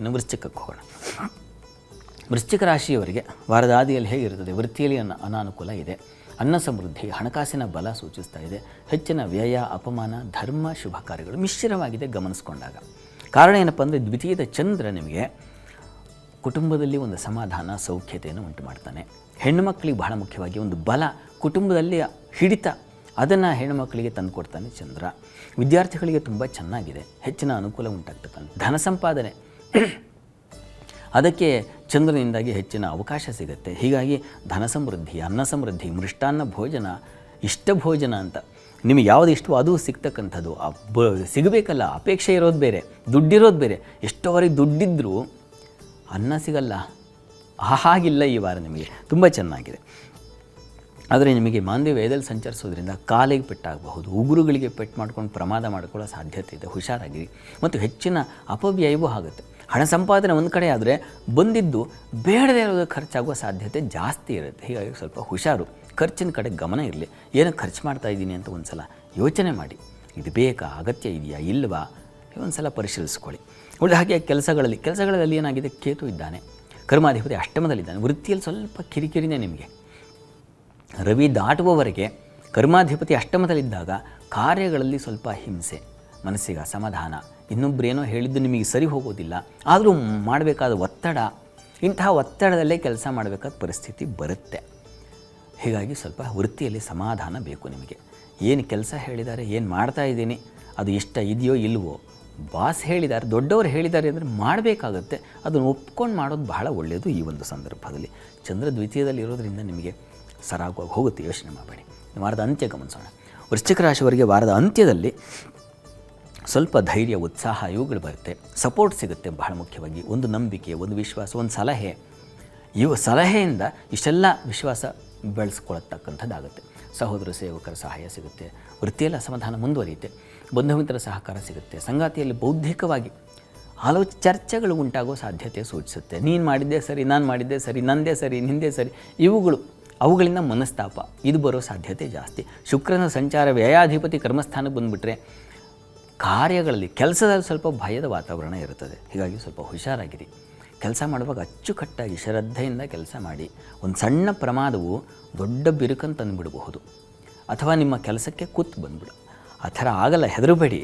ಇನ್ನು ವೃಶ್ಚಿಕಕ್ಕೆ ಹೋಗೋಣ. ವೃಶ್ಚಿಕ ರಾಶಿಯವರಿಗೆ ವಾರದ ಆದಿಯಲ್ಲಿ ಹೇಗಿರುತ್ತದೆ? ವೃತ್ತಿಯಲ್ಲಿ ಅನಾನುಕೂಲ ಇದೆ, ಅನ್ನ ಸಮೃದ್ಧಿ, ಹಣಕಾಸಿನ ಬಲ ಸೂಚಿಸ್ತಾ ಇದೆ, ಹೆಚ್ಚಿನ ವ್ಯಯ, ಅಪಮಾನ, ಧರ್ಮ, ಶುಭ ಕಾರ್ಯಗಳು ಮಿಶ್ರವಾಗಿದೆ ಗಮನಿಸ್ಕೊಂಡಾಗ. ಕಾರಣ ಏನಪ್ಪ ಅಂದರೆ ದ್ವಿತೀಯದ ಚಂದ್ರ ನಿಮಗೆ ಕುಟುಂಬದಲ್ಲಿ ಒಂದು ಸಮಾಧಾನ, ಸೌಖ್ಯತೆಯನ್ನು ಉಂಟು ಮಾಡ್ತಾನೆ. ಹೆಣ್ಣು ಮಕ್ಕಳಿಗೆ ಬಹಳ ಮುಖ್ಯವಾಗಿ ಒಂದು ಬಲ, ಕುಟುಂಬದಲ್ಲಿ ಹಿಡಿತ, ಅದನ್ನು ಹೆಣ್ಣು ಮಕ್ಕಳಿಗೆ ತಂದುಕೊಡ್ತಾನೆ ಚಂದ್ರ. ವಿದ್ಯಾರ್ಥಿಗಳಿಗೆ ತುಂಬ ಚೆನ್ನಾಗಿದೆ, ಹೆಚ್ಚಿನ ಅನುಕೂಲ ಉಂಟಾಗ್ತಕ್ಕಂಥ ಧನ ಸಂಪಾದನೆ, ಅದಕ್ಕೆ ಚಂದ್ರನಿಂದಾಗಿ ಹೆಚ್ಚಿನ ಅವಕಾಶ ಸಿಗುತ್ತೆ. ಹೀಗಾಗಿ ಧನ ಸಮೃದ್ಧಿ, ಅನ್ನ ಸಮೃದ್ಧಿ, ಮೃಷ್ಟಾನ್ನ ಭೋಜನ, ಇಷ್ಟ ಭೋಜನ ಅಂತ ನಿಮಗೆ ಯಾವುದು ಇಷ್ಟವೋ ಅದು ಸಿಗ್ತಕ್ಕಂಥದ್ದು. ಸಿಗಬೇಕಲ್ಲ, ಅಪೇಕ್ಷೆ ಇರೋದು ಬೇರೆ, ದುಡ್ಡಿರೋದು ಬೇರೆ. ಎಷ್ಟೋವರೆಗೆ ದುಡ್ಡಿದ್ದರೂ ಅನ್ನ ಸಿಗಲ್ಲ, ಹಾಗಿಲ್ಲ ಈ ವಾರ ನಿಮಗೆ ತುಂಬ ಚೆನ್ನಾಗಿದೆ. ಆದರೆ ನಿಮಗೆ ಮಾಂದ್ಯವ್ಯಯದಲ್ಲಿ ಸಂಚರಿಸೋದ್ರಿಂದ ಕಾಲಿಗೆ ಪೆಟ್ಟಾಗಬಹುದು, ಉಗುರುಗಳಿಗೆ ಪೆಟ್ಟು ಮಾಡ್ಕೊಂಡು ಪ್ರಮಾದ ಮಾಡಿಕೊಳ್ಳೋ ಸಾಧ್ಯತೆ ಇದೆ, ಹುಷಾರಾಗಿರಿ. ಮತ್ತು ಹೆಚ್ಚಿನ ಅಪವ್ಯಯವೂ ಆಗುತ್ತೆ. ಹಣ ಸಂಪಾದನೆ ಒಂದು ಕಡೆ ಆದರೆ ಬಂದಿದ್ದು ಬೇಡದೇ ಇರೋದು ಖರ್ಚಾಗುವ ಸಾಧ್ಯತೆ ಜಾಸ್ತಿ ಇರುತ್ತೆ. ಹೀಗಾಗಿ ಸ್ವಲ್ಪ ಹುಷಾರು, ಖರ್ಚಿನ ಕಡೆ ಗಮನ ಇರಲಿ. ಏನಕ್ಕೆ ಖರ್ಚು ಮಾಡ್ತಾ ಇದ್ದೀನಿ ಅಂತ ಒಂದು ಸಲ ಯೋಚನೆ ಮಾಡಿ, ಇದು ಬೇಕಾ, ಅಗತ್ಯ ಇದೆಯಾ ಇಲ್ವಾ, ಒಂದು ಸಲ ಪರಿಶೀಲಿಸ್ಕೊಳ್ಳಿ. ಒಳ್ಳೆ ಹಾಗೆ ಕೆಲಸಗಳಲ್ಲಿ ಏನಾಗಿದೆ, ಕೇತು ಇದ್ದಾನೆ, ಕರ್ಮಾಧಿಪತಿ ಅಷ್ಟಮದಲ್ಲಿದ್ದಾನೆ. ವೃತ್ತಿಯಲ್ಲಿ ಸ್ವಲ್ಪ ಕಿರಿಕಿರಿನೇ ನಿಮಗೆ. ರವಿ ದಾಟುವವರೆಗೆ ಕರ್ಮಾಧಿಪತಿ ಅಷ್ಟಮದಲ್ಲಿದ್ದಾಗ ಕಾರ್ಯಗಳಲ್ಲಿ ಸ್ವಲ್ಪ ಹಿಂಸೆ, ಮನಸ್ಸಿಗೆ ಅಸಮಾಧಾನ, ಇನ್ನೊಬ್ಬರೇನೋ ಹೇಳಿದ್ದು ನಿಮಗೆ ಸರಿ ಹೋಗೋದಿಲ್ಲ, ಆದರೂ ಮಾಡಬೇಕಾದ ಒತ್ತಡ, ಇಂತಹ ಒತ್ತಡದಲ್ಲೇ ಕೆಲಸ ಮಾಡಬೇಕಾದ ಪರಿಸ್ಥಿತಿ ಬರುತ್ತೆ. ಹೀಗಾಗಿ ಸ್ವಲ್ಪ ವೃತ್ತಿಯಲ್ಲಿ ಸಮಾಧಾನ ಬೇಕು ನಿಮಗೆ. ಏನು ಕೆಲಸ ಹೇಳಿದ್ದಾರೆ, ಏನು ಮಾಡ್ತಾ ಇದ್ದೀನಿ, ಅದು ಇಷ್ಟ ಇದೆಯೋ ಇಲ್ವೋ, ಬಾಸ್ ಹೇಳಿದ್ದಾರೆ, ದೊಡ್ಡವರು ಹೇಳಿದ್ದಾರೆ ಅಂದರೆ ಮಾಡಬೇಕಾಗತ್ತೆ. ಅದನ್ನು ಒಪ್ಕೊಂಡು ಮಾಡೋದು ಬಹಳ ಒಳ್ಳೆಯದು ಈ ಒಂದು ಸಂದರ್ಭದಲ್ಲಿ. ಚಂದ್ರ ದ್ವಿತೀಯದಲ್ಲಿ ಇರೋದರಿಂದ ನಿಮಗೆ ಸರಾಗವಾಗಿ ಹೋಗುತ್ತೆ, ಯೋಚನೆ ಮಾಡಬೇಡಿ. ವಾರದ ಅಂತ್ಯ ಗಮನಿಸೋಣ. ವೃಶ್ಚಿಕ ರಾಶಿಯವರಿಗೆ ವಾರದ ಅಂತ್ಯದಲ್ಲಿ ಸ್ವಲ್ಪ ಧೈರ್ಯ, ಉತ್ಸಾಹ ಇವುಗಳು ಬರುತ್ತೆ, ಸಪೋರ್ಟ್ ಸಿಗುತ್ತೆ. ಬಹಳ ಮುಖ್ಯವಾಗಿ ಒಂದು ನಂಬಿಕೆ, ಒಂದು ವಿಶ್ವಾಸ, ಒಂದು ಸಲಹೆ, ಇವು ಸಲಹೆಯಿಂದ ಇಷ್ಟೆಲ್ಲ ವಿಶ್ವಾಸ ಬೆಳೆಸ್ಕೊಳ್ತಕ್ಕಂಥದ್ದಾಗುತ್ತೆ. ಸಹೋದರ ಸೇವಕರ ಸಹಾಯ ಸಿಗುತ್ತೆ, ವೃತ್ತಿಯಲ್ಲಿ ಅಸಮಾಧಾನ ಮುಂದುವರಿಯುತ್ತೆ, ಬಂಧು ಮಿತ್ರರ ಸಹಕಾರ ಸಿಗುತ್ತೆ, ಸಂಗಾತಿಯಲ್ಲಿ ಬೌದ್ಧಿಕವಾಗಿ ಚರ್ಚೆಗಳು ಉಂಟಾಗೋ ಸಾಧ್ಯತೆ ಸೂಚಿಸುತ್ತೆ. ನೀನು ಮಾಡಿದ್ದೇ ಸರಿ, ನಾನು ಮಾಡಿದ್ದೇ ಸರಿ, ನಂದೇ ಸರಿ, ನಿಂದೇ ಸರಿ, ಅವುಗಳಿಂದ ಮನಸ್ತಾಪ ಇದು ಬರೋ ಸಾಧ್ಯತೆ ಜಾಸ್ತಿ. ಶುಕ್ರನ ಸಂಚಾರ ವ್ಯಯಾಧಿಪತಿ ಕರ್ಮಸ್ಥಾನಕ್ಕೆ ಬಂದುಬಿಟ್ರೆ ಕಾರ್ಯಗಳಲ್ಲಿ, ಕೆಲಸದಲ್ಲಿ ಸ್ವಲ್ಪ ಭಯದ ವಾತಾವರಣ ಇರುತ್ತದೆ. ಹೀಗಾಗಿ ಸ್ವಲ್ಪ ಹುಷಾರಾಗಿರಿ. ಕೆಲಸ ಮಾಡುವಾಗ ಅಚ್ಚುಕಟ್ಟಾಗಿ ಶ್ರದ್ಧೆಯಿಂದ ಕೆಲಸ ಮಾಡಿ. ಒಂದು ಸಣ್ಣ ಪ್ರಮಾದವು ದೊಡ್ಡ ಬಿರುಕನ್ನು ತಂದುಬಿಡಬಹುದು, ಅಥವಾ ನಿಮ್ಮ ಕೆಲಸಕ್ಕೆ ಕೂತು ಬಂದುಬಿಡು. ಆ ಥರ ಆಗಲ್ಲ, ಹೆದರಬೇಡಿ.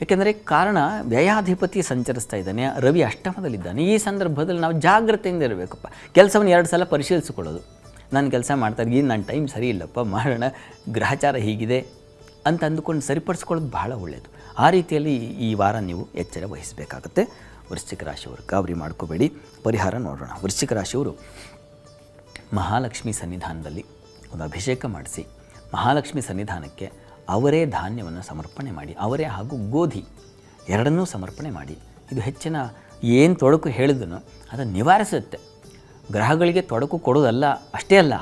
ಏಕೆಂದರೆ ಕಾರಣ ವ್ಯಯಾಧಿಪತಿ ಸಂಚರಿಸ್ತಾ ಇದ್ದಾನೆ, ರವಿ ಅಷ್ಟಮದಲ್ಲಿದ್ದಾನೆ. ಈ ಸಂದರ್ಭದಲ್ಲಿ ನಾವು ಜಾಗ್ರತೆಯಿಂದ ಇರಬೇಕಪ್ಪ. ಕೆಲಸವನ್ನು 2 ಸಲ ಪರಿಶೀಲಿಸಿಕೊಳ್ಳೋದು. ನಾನು ಕೆಲಸ ಮಾಡ್ತಾಯಿದ್ದೀನಿ, ನನ್ನ ಟೈಮ್ ಸರಿ ಇಲ್ಲಪ್ಪ, ಮಾಡೋಣ, ಗ್ರಹಚಾರ ಹೀಗಿದೆ ಅಂತ ಅಂದುಕೊಂಡು ಸರಿಪಡಿಸ್ಕೊಳ್ಳೋದು ಬಹಳ ಒಳ್ಳೆಯದು. ಆ ರೀತಿಯಲ್ಲಿ ಈ ವಾರ ನೀವು ಎಚ್ಚರ ವಹಿಸಬೇಕಾಗುತ್ತೆ. ವೃಶ್ಚಿಕ ರಾಶಿಯವರು ಗಾಬರಿ ಮಾಡ್ಕೋಬೇಡಿ. ಪರಿಹಾರ ನೋಡೋಣ. ವೃಶ್ಚಿಕ ರಾಶಿಯವರು ಮಹಾಲಕ್ಷ್ಮಿ ಸನ್ನಿಧಾನದಲ್ಲಿ ಒಂದು ಅಭಿಷೇಕ ಮಾಡಿಸಿ, ಮಹಾಲಕ್ಷ್ಮಿ ಸನ್ನಿಧಾನಕ್ಕೆ ಅವರೇ ಧಾನ್ಯವನ್ನು ಸಮರ್ಪಣೆ ಮಾಡಿ, ಅವರೇ ಹಾಗೂ ಗೋಧಿ ಎರಡನ್ನೂ ಸಮರ್ಪಣೆ ಮಾಡಿ. ಇದು ಹೆಚ್ಚಿನ ಏನು ತೊಡಕು ಹೇಳಿದನೋ ಅದನ್ನು ನಿವಾರಿಸುತ್ತೆ. ಗ್ರಹಗಳಿಗೆ ತೊಡಕು ಕೊಡೋದಲ್ಲ, ಅಷ್ಟೇ ಅಲ್ಲ,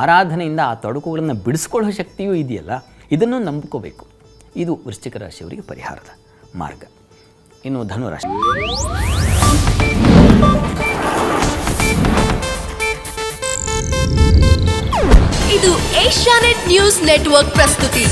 ಆರಾಧನೆಯಿಂದ ಆ ತೊಡಕುಗಳನ್ನು ಬಿಡಿಸ್ಕೊಳ್ಳೋ ಶಕ್ತಿಯೂ ಇದೆಯಲ್ಲ, ಇದನ್ನು ನಂಬ್ಕೋಬೇಕು. ಇದು ವೃಶ್ಚಿಕ ರಾಶಿಯವರಿಗೆ ಪರಿಹಾರದ ಮಾರ್ಗ. ಇನ್ನು ಧನುರಾಶಿ. ಇದು ಏಷ್ಯಾನೆಟ್ ನ್ಯೂಸ್ ನೆಟ್ವರ್ಕ್ ಪ್ರಸ್ತುತಿ.